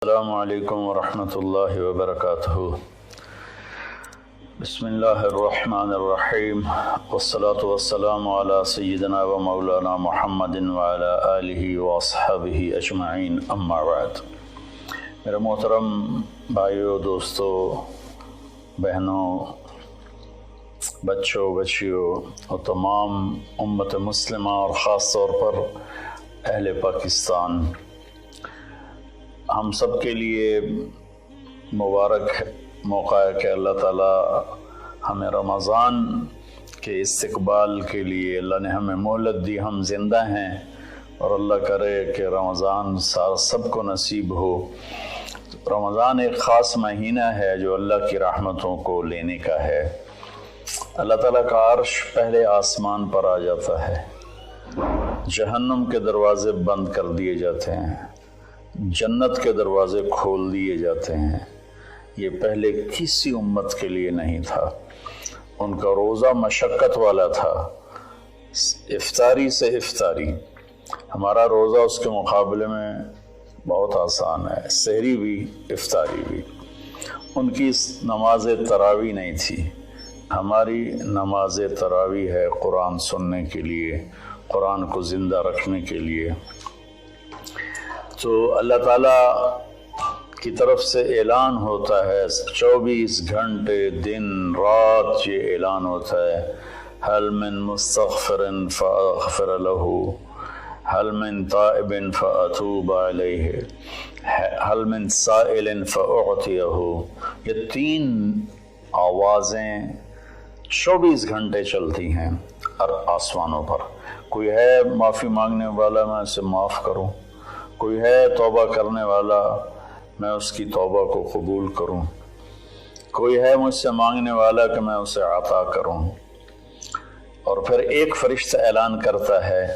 السلام علیکم ورحمۃ اللہ وبرکاتہ۔ بسم اللہ الرحمن الرحیم، والصلاة والسلام علی سیدنا و مولانا محمد وعلی آلہ واصحابہ اجمعین، اما بعد۔ میرے محترم بھائیوں، دوستوں، بہنوں، بچوں، بچیوں اور تمام امت مسلمہ اور خاص طور پر اہل پاکستان، ہم سب کے لیے مبارک موقع ہے کہ اللہ تعالیٰ ہمیں رمضان کے استقبال کے لیے اللہ نے ہمیں مہلت دی، ہم زندہ ہیں، اور اللہ کرے کہ رمضان سب کو نصیب ہو۔ رمضان ایک خاص مہینہ ہے جو اللہ کی رحمتوں کو لینے کا ہے۔ اللہ تعالیٰ کا عرش پہلے آسمان پر آ جاتا ہے، جہنم کے دروازے بند کر دیے جاتے ہیں، جنت کے دروازے کھول دیے جاتے ہیں۔ یہ پہلے کسی امت کے لیے نہیں تھا۔ ان کا روزہ مشقت والا تھا، افطاری سے افطاری۔ ہمارا روزہ اس کے مقابلے میں بہت آسان ہے، سحری بھی افطاری بھی۔ ان کی نماز تراویح نہیں تھی، ہماری نماز تراویح ہے قرآن سننے کے لیے، قرآن کو زندہ رکھنے کے لیے۔ تو اللہ تعالیٰ کی طرف سے اعلان ہوتا ہے، 24 گھنٹے دن رات یہ اعلان ہوتا ہے، هل من مستغفر فاغفر له، هل من تائب فاتوب علیہ، هل من سائل فاعطیہ۔ یہ تین آوازیں 24 گھنٹے چلتی ہیں آسمانوں پر۔ کوئی ہے معافی مانگنے والا، میں اسے معاف کروں، کوئی ہے توبہ کرنے والا، میں اس کی توبہ کو قبول کروں، کوئی ہے مجھ سے مانگنے والا کہ میں اسے عطا کروں۔ اور پھر ایک فرشتہ اعلان کرتا ہے،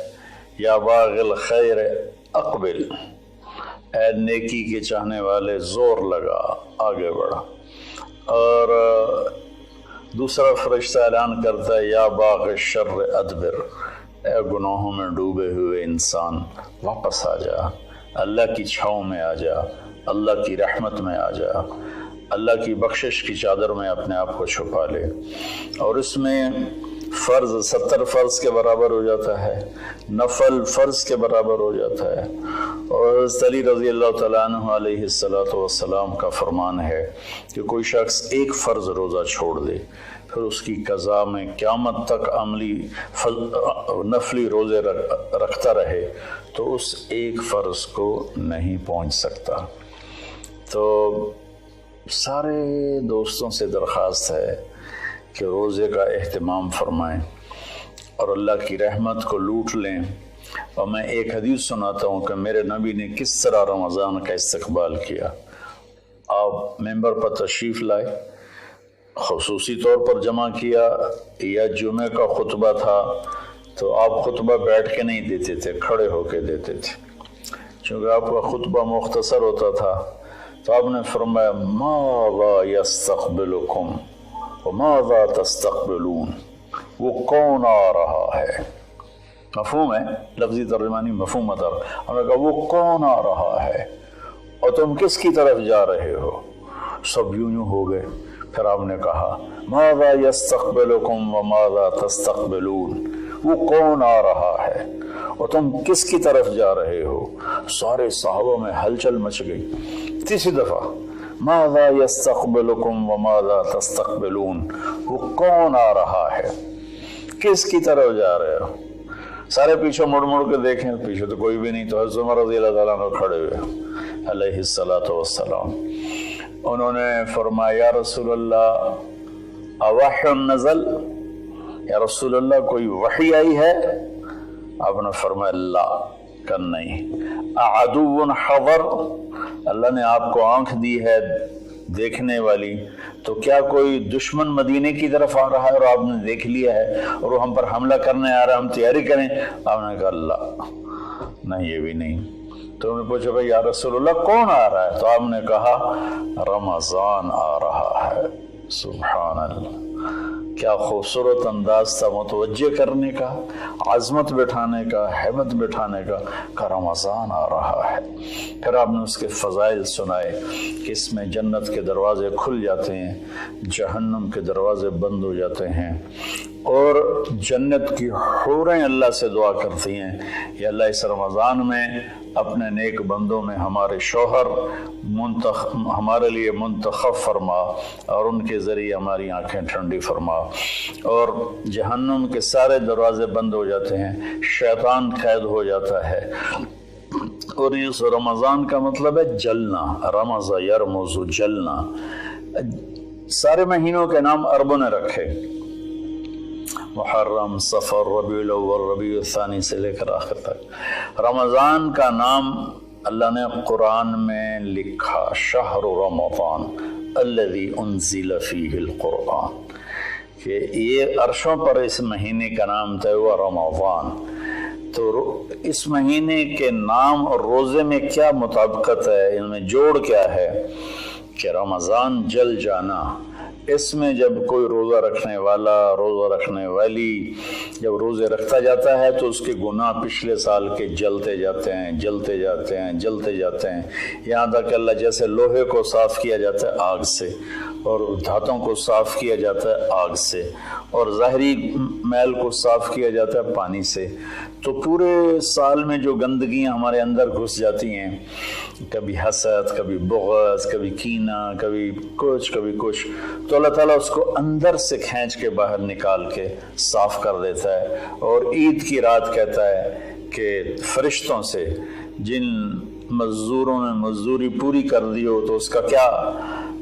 یا باغ الخیر اقبل، اے نیکی کے چاہنے والے زور لگا، آگے بڑھا۔ اور دوسرا فرشتہ اعلان کرتا ہے، یا باغ الشر ادبر، اے گناہوں میں ڈوبے ہوئے انسان واپس آ جا، اللہ کی چھاؤں میں آ جا، اللہ کی رحمت میں آ جا، اللہ کی بخشش کی چادر میں اپنے آپ کو چھپا لے۔ اور اس میں فرض 70 فرض کے برابر ہو جاتا ہے، نفل فرض کے برابر ہو جاتا ہے۔ اور حضرت علی رضی اللہ تعالیٰ عنہ علیہ السلام کا فرمان ہے کہ کوئی شخص ایک فرض روزہ چھوڑ دے، پھر اس کی قضا میں قیامت تک عملی نفلی روزے رکھتا رہے تو اس ایک فرض کو نہیں پہنچ سکتا۔ تو سارے دوستوں سے درخواست ہے کہ روزے کا اہتمام فرمائیں اور اللہ کی رحمت کو لوٹ لیں۔ اور میں ایک حدیث سناتا ہوں کہ میرے نبی نے کس طرح رمضان کا استقبال کیا۔ آپ ممبر پر تشریف لائے، خصوصی طور پر جمع کیا، یا جمعہ کا خطبہ تھا تو آپ خطبہ بیٹھ کے نہیں دیتے تھے، کھڑے ہو کے دیتے تھے، چونکہ آپ کا خطبہ مختصر ہوتا تھا۔ تو آپ نے فرمایا، ماذا یستقبلکم وماذا تستقبلون، وہ کون آ رہا ہے؟ مفہوم ہے، لفظی ترجمانی مفہوم تر۔ ہم نے کہا وہ کون آ رہا ہے اور تم کس کی طرف جا رہے ہو؟ سب یوں ہو گئے۔ پھر آپ نے کہا، ماذا یستقبلکم وماذا تستقبلون، وہ کون آ رہا ہے اور تم کس کی طرف جا رہے ہو؟ سارے صحابہ میں ہلچل مچ گئی۔ تیسری دفعہ، ماذا یستقبلکم وماذا تستقبلون، وہ کون آ رہا ہے، کس کی طرف جا رہے ہو؟ سارے پیچھے مڑ مڑ کے دیکھیں، پیچھے تو کوئی بھی نہیں۔ تو حضرت عمر رضی اللہ تعالیٰ عنہ کھڑے ہوئے علیہ السلام، انہوں نے فرمایا، یا رسول اللہ اوحی نزل، یا رسول اللہ کوئی وحی آئی ہے؟ آپ نے فرمایا لا، کہ نہیں۔ اعدو حضر، اللہ نے آپ کو آنکھ دی ہے دیکھنے والی، تو کیا کوئی دشمن مدینے کی طرف آ رہا ہے اور آپ نے دیکھ لیا ہے اور وہ ہم پر حملہ کرنے آ رہا ہے، ہم تیاری کریں؟ آپ نے کہا اللہ، نہیں یہ بھی نہیں۔ تو انہوں نے پوچھا، بھائی یا رسول اللہ کون آ رہا ہے؟ تو آپ نے کہا رمضان آ رہا ہے۔ سبحان اللہ، क्या खूबसूरत अंदाज था मुतवज्जे करने का, आज़मत बिठाने का, हैबत बिठाने का रमज़ान आ रहा है। फिर आपने उसके फ़ज़ाइल सुनाए कि इसमें जन्नत के दरवाज़े खुल जाते हैं, जहन्नम के दरवाज़े बंद हो जाते हैं, और जन्नत की हूरें अल्लाह से दुआ करती हैं, या अल्लाह इस रमज़ान में अपने नेक बंदों में हमारे शौहर हमारे लिए मुंतखब फरमा और उनके ज़रिए हमारी आंखें ठंडी फरमा। और जहन्नुम के सारे दरवाजे बंद हो जाते हैं, शैतान कैद हो जाता है। और इस रमज़ान का मतलब है जलना, रमज़ा यरमुज़ु, जलना। सारे महीनों के नाम अरबों ने रखे, मुहर्रम, सफ़र, रबीउल अव्वल, रबीउल सानी से लेकर आखिर तक। रमज़ान का नाम अल्लाह ने कुरान में लिखा, शहरु रमज़ान अल्लज़ी उन्ज़िल फ़ीहिल कुरान, कि ये अर्शों पर इस महीने का नाम तय हुआ रमज़ान। तो इस महीने के नाम और रोज़े में क्या मुताबिकत है, इनमें जोड़ क्या है कि रमज़ान जल जाना। इसमें जब कोई रोज़ा रखने वाला, रोज़ा रखने वाली जब रोज़े रखता जाता है तो उसके गुनाह पिछले साल के जलते जाते हैं, जलते जाते हैं, जलते जाते हैं, यहाँ तक अल्लाह जैसे लोहे को साफ़ किया जाता है आग से, और धातों को साफ़ किया जाता है आग से, और ज़ाहरी मैल को साफ़ किया जाता है पानी से। तो पूरे साल में जो गंदगियाँ हमारे अंदर घुस जाती हैं, कभी हसद, कभी बुग़्ज़, कभी कीना, कभी कुछ, तो अल्लाह ताला उसको अंदर से खींच के बाहर निकाल के साफ़ कर देता है। और ईद की रात कहता है कि फरिश्तों से जिन मज़दूरों ने मज़दूरी पूरी कर दी हो तो उसका क्या,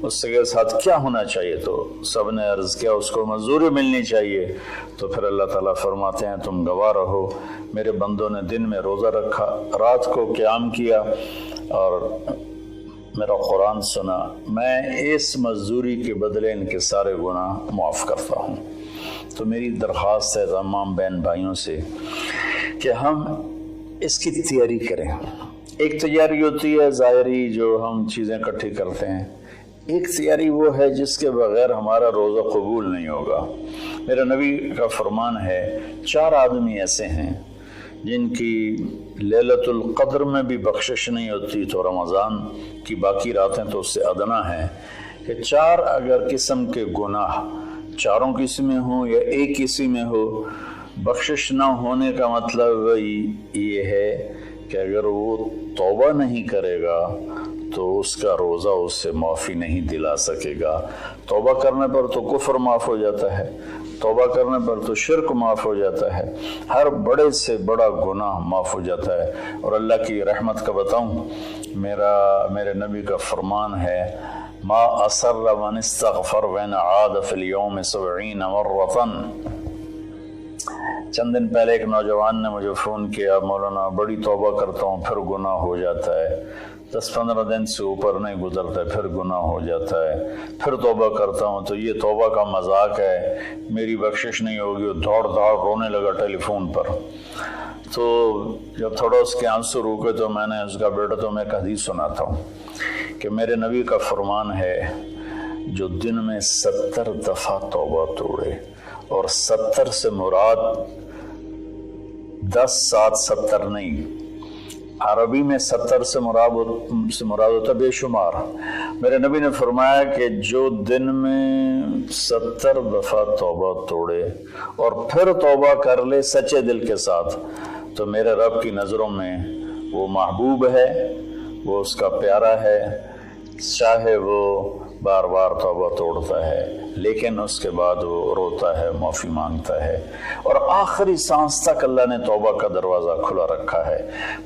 उसके साथ क्या होना चाहिए, तो सब ने अर्ज़ किया उसको मज़दूरी मिलनी चाहिए। तो फिर अल्लाह ताला फरमाते हैं तुम गवाह रहो, मेरे बंदों ने दिन में रोज़ा रखा, रात को क़याम किया और मेरा कुरान सुना, मैं इस मज़दूरी के बदले इनके सारे गुनाह माफ़ करता हूँ। तो मेरी दरख्वास्त है तमाम बहन भाइयों से कि हम इसकी तैयारी करें। एक तैयारी होती है ज़ाहिरी, जो हम चीज़ें इकट्ठी करते हैं, एक तैयारी वो है जिसके बग़ैर हमारा रोज़ा कबूल नहीं होगा। मेरा नबी का फरमान है, 4 आदमी ऐसे हैं जिनकी लैलतुल क़द्र में भी बख्शिश नहीं होती, तो रमज़ान की बाकी रातें तो उससे अदना हैं, कि 4 अगर किस्म के गुनाह चारों किस्म में हो या एक किस्म में हो, बख्शिश ना होने का मतलब ये है कि अगर वो तौबा नहीं करेगा तो उसका रोज़ा उससे माफ़ी नहीं दिला सकेगा। तौबा करने पर तो कुफ्र माफ़ हो जाता है, तौबा करने पर तो शिर्क माफ़ हो जाता है, हर बड़े से बड़ा गुनाह माफ़ हो जाता है। और अल्लाह की रहमत का बताऊं, मेरे नबी का फरमान है, मा असर्र मन इस्तग़फ़र व इन आद फ़िल यौम 70 मर्रतन। चंद दिन पहले एक नौजवान ने मुझे फ़ोन किया, मौलाना बड़ी तौबा करता हूँ फिर गुनाह हो जाता है, 10-15 दिन से ऊपर नहीं गुजरता है फिर गुनाह हो जाता है, फिर तौबा करता हूँ तो ये तौबा का मजाक है, मेरी बख्शिश नहीं होगी। वो दौड़ रोने लगा टेलीफोन पर। तो जब थोड़ा उसके आंसू रुके तो मैंने उसका बेटा तो मैं एक हदीस सुनाता हूँ कि मेरे नबी का फरमान है, जो दिन में 70 दफ़ा तौबा तोड़े, और 70 से मुराद 10, 7, 70 नहीं, अरबी में 70 से मुराद होता बेशुमार। मेरे नबी ने फरमाया कि जो दिन में 70 दफ़ा तौबा तोड़े और फिर तौबा कर ले सच्चे दिल के साथ, तो मेरे रब की नज़रों में वो महबूब है, वो उसका प्यारा है, चाहे वो बार बार तौबा तोड़ता है लेकिन उसके बाद वो रोता है, माफ़ी मांगता है, और आखिरी सांस तक अल्लाह ने तौबा का दरवाज़ा खुला रखा है।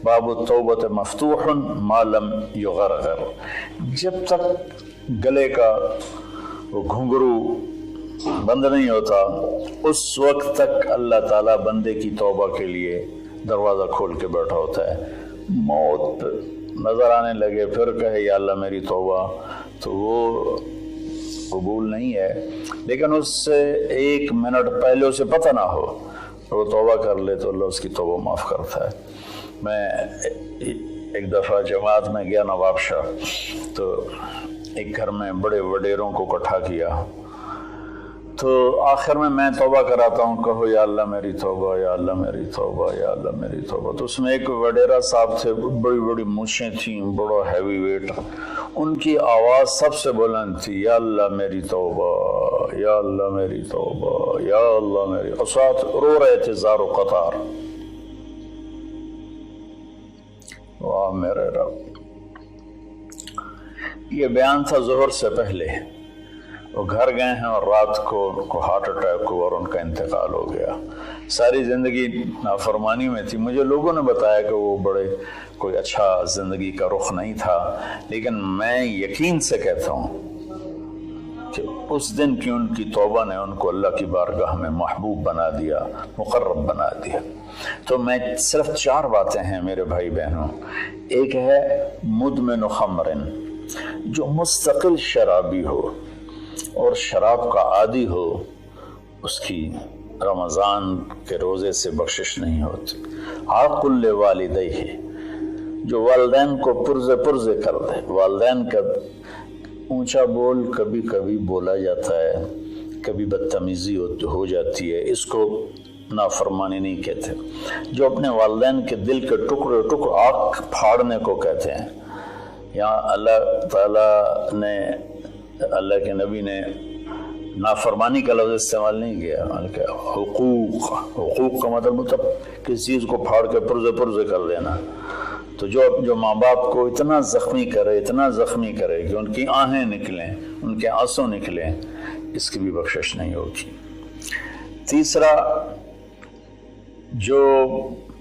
बाबु तौबत मफ्तूहन मालम युगरगर, जब तक गले का वो घुंघरू बंद नहीं होता उस वक्त तक अल्लाह ताला बंदे की तौबा के लिए दरवाज़ा खोल के बैठा होता है। मौत नज़र आने लगे फिर कहे या अल्लाह मेरी तौबा, तो वो कबूल नहीं है, लेकिन उससे 1 मिनट पहले उसे पता ना हो वो तौबा कर ले तो अल्लाह उसकी तौबा माफ़ करता है। मैं एक दफ़ा जमात में गया नवाबशाह, तो एक घर में बड़े वडेरों को इकट्ठा किया, تو آخر میں توبہ کراتا ہوں، کہو یا اللہ میری توبہ، یا اللہ میری توبہ، یا اللہ میری توبہ۔ تو اس میں ایک وڈیرا صاحب تھے، بڑی بڑی مونچھیں تھیں، بڑا ہیوی ویٹ، ان کی آواز سب سے بلند تھی، یا اللہ میری توبہ، یا اللہ میری توبہ، یا اللہ میری، اور ساتھ رو رہے تھے زار و قطار۔ واہ میرے رب! یہ بیان تھا ظہر سے پہلے۔ وہ گھر گئے ہیں اور رات کو ان کو ہارٹ اٹیک ہوا اور ان کا انتقال ہو گیا۔ ساری زندگی نافرمانی میں تھی۔ مجھے لوگوں نے بتایا کہ وہ بڑے کوئی اچھا زندگی کا رخ نہیں تھا، لیکن میں یقین سے کہتا ہوں کہ اس دن کی ان کی توبہ نے ان کو اللہ کی بارگاہ میں محبوب بنا دیا، مقرب بنا دیا۔ تو میں صرف 4 باتیں ہیں میرے بھائی بہنوں۔ ایک ہے مدمن خمر، جو مستقل شرابی ہو اور شراب کا عادی ہو، اس کی رمضان کے روزے سے بخشش نہیں ہوتی۔ عاقل لوالدیہ، جو والدین کو پرزے کر دے۔ والدین کا اونچا بول کبھی کبھی بولا جاتا ہے، کبھی بدتمیزی ہو جاتی ہے، اس کو نافرمانی نہیں کہتے۔ جو اپنے والدین کے دل کے ٹکڑے آنکھ پھاڑنے کو کہتے ہیں۔ یہاں اللہ تعالیٰ نے، اللہ کے نبی نے نافرمانی کا لفظ استعمال نہیں کیا، بلکہ حقوق کا مطلب کسی چیز کو پھاڑ کے پرزے کر دینا۔ تو جو ماں باپ کو اتنا زخمی کرے کہ ان کی آہیں نکلیں، ان کے آنسو نکلیں، اس کی بھی بخشش نہیں ہوگی۔ تیسرا، جو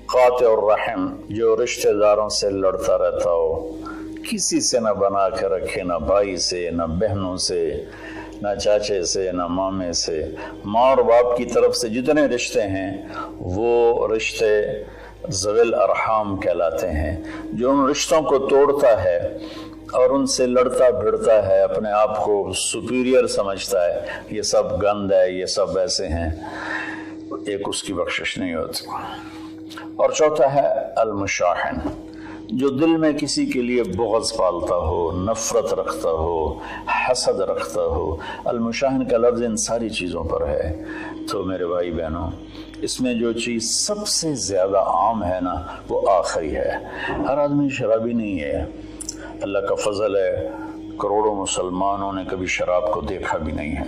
قاطع الرحم، جو رشتہ داروں سے لڑتا رہتا ہو، کسی سے نہ بنا کے رکھے، نہ بھائی سے، نہ بہنوں سے، نہ چاچے سے، نہ مامے سے۔ ماں اور باپ کی طرف سے جتنے رشتے ہیں وہ رشتے ذوی الارحام کہلاتے ہیں۔ جو ان رشتوں کو توڑتا ہے اور ان سے لڑتا بھڑتا ہے، اپنے آپ کو سپیریئر سمجھتا ہے، یہ سب گند ہے، یہ سب ایسے ہیں، ایک اس کی بخشش نہیں ہوتی۔ اور چوتھا ہے المشاحن، جو دل میں کسی کے لیے بغض پالتا ہو، نفرت رکھتا ہو، حسد رکھتا ہو۔ المشاحن کا لفظ ان ساری چیزوں پر ہے۔ تو میرے بھائی بہنوں، اس میں جو چیز سب سے زیادہ عام ہے نا، وہ آخری ہے۔ ہر آدمی شرابی نہیں ہے، اللہ کا فضل ہے، کروڑوں مسلمانوں نے کبھی شراب کو دیکھا بھی نہیں ہے۔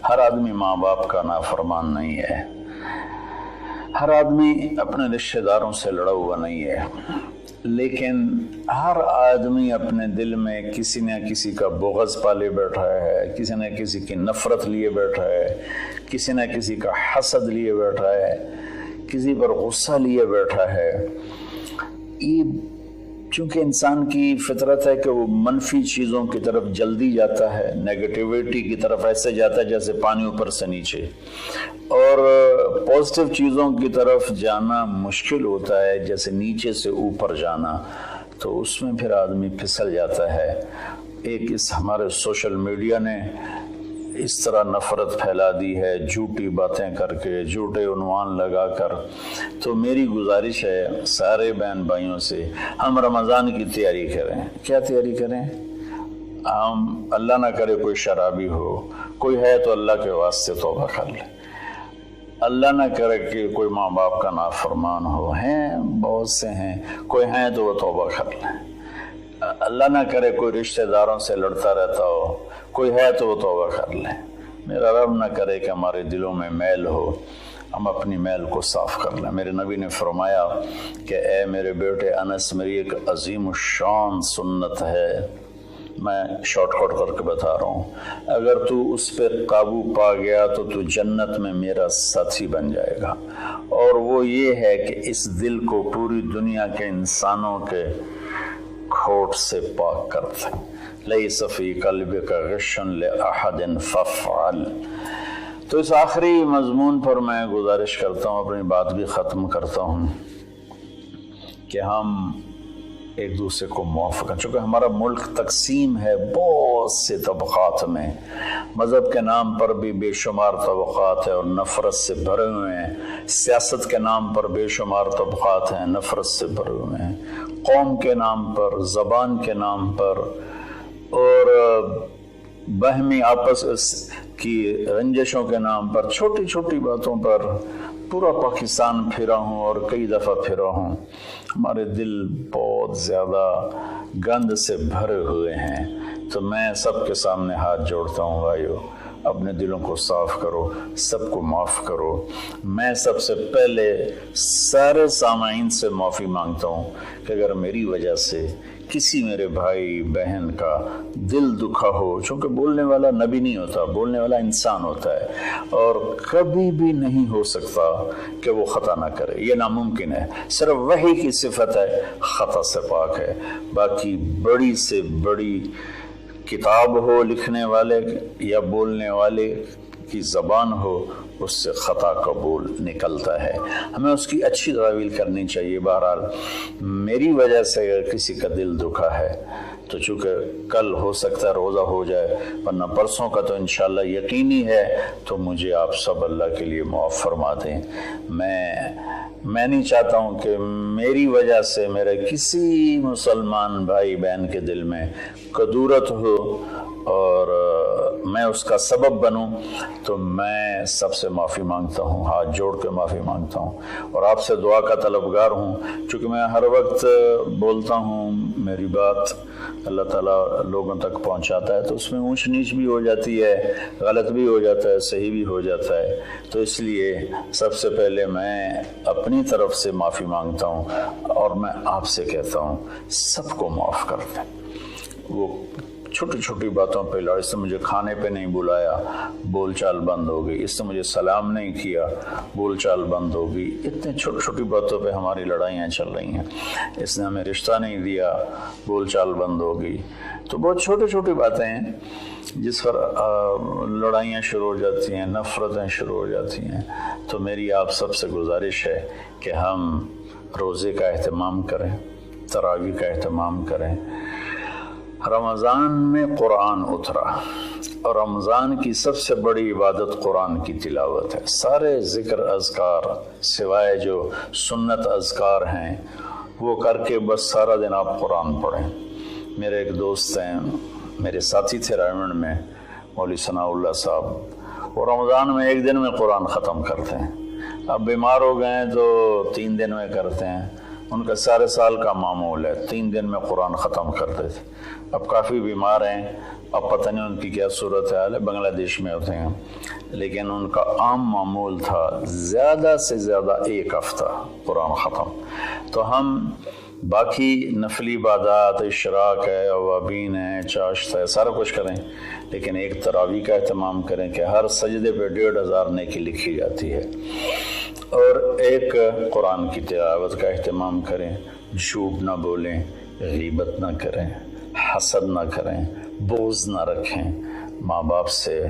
ہر آدمی ماں باپ کا نافرمان نہیں ہے، ہر آدمی اپنے رشتہ داروں سے لڑا ہوا نہیں ہے، لیکن ہر آدمی اپنے دل میں کسی نہ کسی کا بغض پالے بیٹھا ہے، کسی نہ کسی کی نفرت لیے بیٹھا ہے، کسی نہ کسی کا حسد لیے بیٹھا ہے، کسی پر غصہ لیے بیٹھا ہے۔ یہ چونکہ انسان کی فطرت ہے کہ وہ منفی چیزوں کی طرف جلدی جاتا ہے، نیگیٹیوٹی کی طرف ایسے جاتا ہے جیسے پانی اوپر سے نیچے، اور پازیٹیو چیزوں کی طرف جانا مشکل ہوتا ہے جیسے نیچے سے اوپر جانا۔ تو اس میں پھر آدمی پھسل جاتا ہے۔ ایک اس ہمارے سوشل میڈیا نے اس طرح نفرت پھیلا دی ہے، جھوٹی باتیں کر کے، جھوٹے عنوان لگا کر۔ تو میری گزارش ہے سارے بہن بھائیوں سے، ہم رمضان کی تیاری کریں۔ کیا تیاری کریں؟ ہم اللہ نہ کرے کوئی شرابی ہو، کوئی ہے تو اللہ کے واسطے توبہ کر لے۔ اللہ نہ کرے کہ کوئی ماں باپ کا نافرمان ہو، ہیں بہت سے ہیں، کوئی ہیں تو وہ توبہ کر لیں۔ اللہ نہ کرے کوئی رشتہ داروں سے لڑتا رہتا ہو، کوئی ہے تو وہ توبہ کر لیں۔ میرا رب نہ کرے کہ ہمارے دلوں میں میل ہو، ہم اپنی میل کو صاف کر لیں۔ میرے نبی نے فرمایا کہ اے میرے بیٹے انس، میری ایک عظیم الشان سنت ہے، میں شارٹ کٹ کر کے بتا رہا ہوں، اگر تو اس پہ قابو پا گیا تو تو جنت میں میرا ساتھی بن جائے گا۔ اور وہ یہ ہے کہ اس دل کو پوری دنیا کے انسانوں کے کھوٹ سے پاک کر دے۔ لیس فی قلبک غش لأحد فافعل۔ تو اس آخری مضمون پر میں گزارش کرتا ہوں، اپنی بات بھی ختم کرتا ہوں، کہ ہم ایک دوسرے کو معاف کریں۔ چونکہ ہمارا ملک تقسیم ہے بہت سے طبقات میں، مذہب کے نام پر بھی بے شمار طبقات ہیں اور نفرت سے بھرے ہوئے ہیں، سیاست کے نام پر بے شمار طبقات ہیں، نفرت سے بھرے ہوئے ہیں، قوم کے نام پر، زبان کے نام پر، اور बहमी आपस की रंजिशों के नाम पर छोटी छोटी बातों पर पूरा पाकिस्तान फिरा हूँ और कई दफ़ा फिरा हूँ। हमारे दिल बहुत ज़्यादा गंद से भरे हुए हैं। तो मैं सबके सामने हाथ जोड़ता हूँ, भाइयों अपने दिलों को साफ करो, सबको माफ़ करो। मैं सबसे पहले सारे सामाईन से माफ़ी मांगता हूँ कि अगर मेरी वजह से किसी मेरे भाई बहन का दिल दुखा हो, चूँकि बोलने वाला नबी नहीं होता, बोलने वाला इंसान होता है और कभी भी नहीं हो सकता कि वो ख़ता ना करे, ये नामुमकिन है। सिर्फ वही की सिफत है, ख़ता से पाक है। बाकी बड़ी से बड़ी किताब हो लिखने वाले या बोलने वाले की ज़बान हो, उससे ख़ता कबूल निकलता है। हमें उसकी अच्छी तावील करनी चाहिए। बहरहाल मेरी वजह से अगर किसी का दिल दुखा है तो चूँकि कल हो सकता है रोज़ा हो जाए, वरना परसों का तो इंशाअल्लाह यकीनी है, तो मुझे आप सब अल्लाह के लिए माफ़ फरमा दें। मैं नहीं चाहता हूँ कि मेरी वजह से मेरे किसी मुसलमान भाई बहन के दिल में कदूरत हो और मैं उसका सबब बनूं। तो मैं सबसे माफ़ी मांगता हूँ, हाथ जोड़ के माफ़ी मांगता हूँ और आपसे दुआ का तलबगार हूँ। चूँकि मैं हर वक्त बोलता हूँ, मेरी बात अल्लाह ताला लोगों तक पहुँचाता है, तो उसमें ऊंच नीच भी हो जाती है, गलत भी हो जाता है, सही भी हो जाता है। तो इसलिए सबसे पहले मैं अपनी तरफ से माफ़ी मांगता हूँ और मैं आपसे कहता हूँ सबको माफ़ कर दें। वो छोटी छोटी बातों पे लड़, इससे मुझे खाने पे नहीं बुलाया, बोलचाल बंद हो गई, इससे मुझे सलाम नहीं किया, बोलचाल बंद हो गई। इतने छोटी छोटी बातों पे हमारी लड़ाइयाँ चल रही हैं। इसने हमें रिश्ता नहीं दिया, बोलचाल बंद हो गई। तो बहुत छोटी छोटी बातें हैं जिस पर लड़ाइयाँ शुरू हो जाती हैं, नफ़रतें शुरू हो जाती हैं। तो मेरी आप सबसे गुजारिश है कि हम रोज़े का एहतमाम करें, तरावी का एहतमाम करें। रमज़ान में कुरान उतरा और रमज़ान की सबसे बड़ी इबादत कुरान की तिलावत है। सारे ज़िक्र अज़कार सिवाय जो सुन्नत अज़कार हैं वो करके बस सारा दिन आप कुरान पढ़ें। मेरे एक दोस्त हैं, मेरे साथी थे रायमंड में, मौलवी सनाउल्लाह साहब, वो रमज़ान में एक दिन में कुरान ख़त्म करते हैं। अब बीमार हो गए हैं तो 3 दिन में करते हैं। उनका सारे साल का मामूल है, 3 दिन में कुरान ख़त्म करते थे। अब काफ़ी बीमार हैं, अब पता नहीं उनकी क्या सूरत हाल है, बांग्लादेश में होते हैं, लेकिन उनका आम मामूल था ज़्यादा से ज़्यादा 1 हफ़्ता कुरान ख़त्म। तो हम बाकी नफली इबादत, इशराक है, अवाबीन है, चाश्त है, सारा कुछ करें, लेकिन एक तरावी का एहतमाम करें कि हर सजदे पे 1500 नेकी लिखी जाती है। और एक कुरान की तिलावत का एहतमाम करें, झूठ ना बोलें, गीबत ना करें, हसद ना करें, बोझ ना रखें, माँ बाप से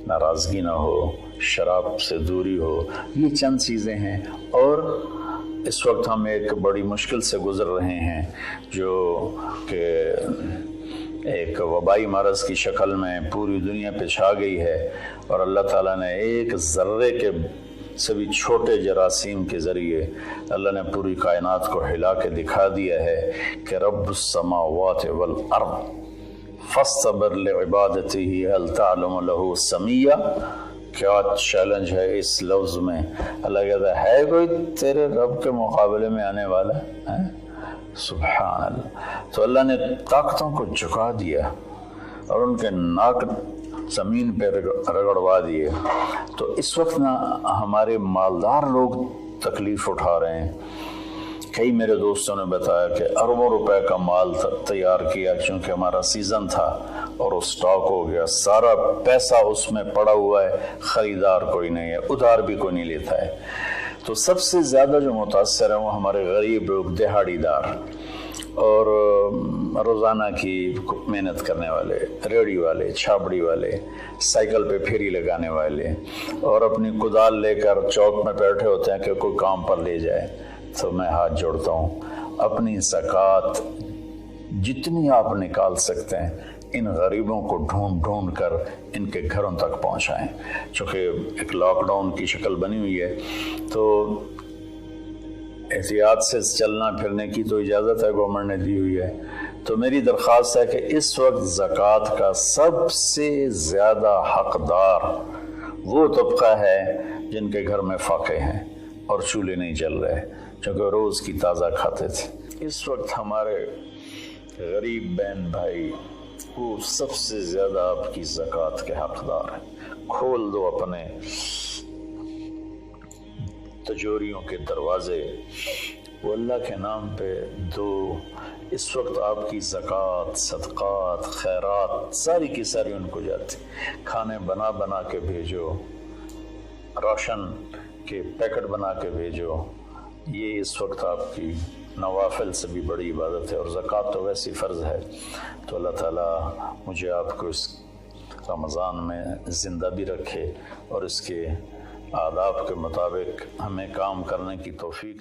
नाराज़गी ना हो, शराब से दूरी हो। ये चंद चीज़ें हैं। और इस वक्त हम एक बड़ी मुश्किल से गुज़र रहे हैं जो कि एक वबाई मरज़ की शक्ल में पूरी दुनिया पे छा गई है। और अल्लाह ताला ने एक ज़र्रे के सभी छोटे जरासीम के ज़रिए अल्लाह ने पूरी कायनात को हिला के दिखा दिया है कि रब्बुस समावाति वल अर्द फस्तबिर लिइबादतिही हल तालमु लहू समिया। क्या चैलेंज है इस लफ्ज़ में। अल्लाह कहता है कोई तेरे रब के मुकाबले में आने वाला है? सुभान अल्लाह। तो अल्लाह ने ताकतों को झुका दिया और उनके नाक ज़मीन पे रगड़वा दिए। तो इस वक्त ना हमारे मालदार लोग तकलीफ़ उठा रहे हैं। कई मेरे दोस्तों ने बताया कि अरबों रुपए का माल तैयार किया क्योंकि हमारा सीज़न था और वो स्टॉक हो गया, सारा पैसा उसमें पड़ा हुआ है, ख़रीदार कोई नहीं है, उधार भी कोई नहीं लेता है। तो सबसे ज़्यादा जो मुतासर है वो हमारे गरीब लोग, दिहाड़ीदार और रोज़ाना की मेहनत करने वाले, रेहड़ी वाले, छाबड़ी वाले, साइकिल पे फेरी लगाने वाले और अपनी कुदाल लेकर चौक में बैठे होते हैं कि कोई काम पर ले जाए। तो मैं हाथ जोड़ता हूँ, अपनी ज़कात जितनी आप निकाल सकते हैं इन गरीबों को ढूंढ ढूंढ कर इनके घरों तक पहुँचाएँ। चूँकि एक लॉकडाउन की शक्ल बनी हुई है तो एहतियात से चलना फिरने की तो इजाज़त है, गवर्नमेंट ने दी हुई है। تو میری درخواست ہے کہ اس وقت زکوٰۃ کا سب سے زیادہ حقدار وہ طبقہ ہے جن کے گھر میں فاقے ہیں اور چولہے نہیں جل رہے، چونکہ روز کی تازہ کھاتے تھے۔ اس وقت ہمارے غریب بہن بھائی وہ سب سے زیادہ آپ کی زکوٰۃ کے حقدار ہیں۔ کھول دو اپنے تجوریوں کے دروازے، وہ اللہ کے نام پہ دو۔ اس وقت آپ کی زکوٰۃ، صدقات، خیرات ساری کی ساری ان کو جاتی، کھانے بنا بنا کے بھیجو، راشن کے پیکٹ بنا کے بھیجو۔ یہ اس وقت آپ کی نوافل سے بھی بڑی عبادت ہے، اور زکوٰۃ تو ویسی فرض ہے۔ تو اللہ تعالیٰ مجھے آپ کو اس رمضان میں زندہ بھی رکھے اور اس کے آداب کے مطابق ہمیں کام کرنے کی توفیق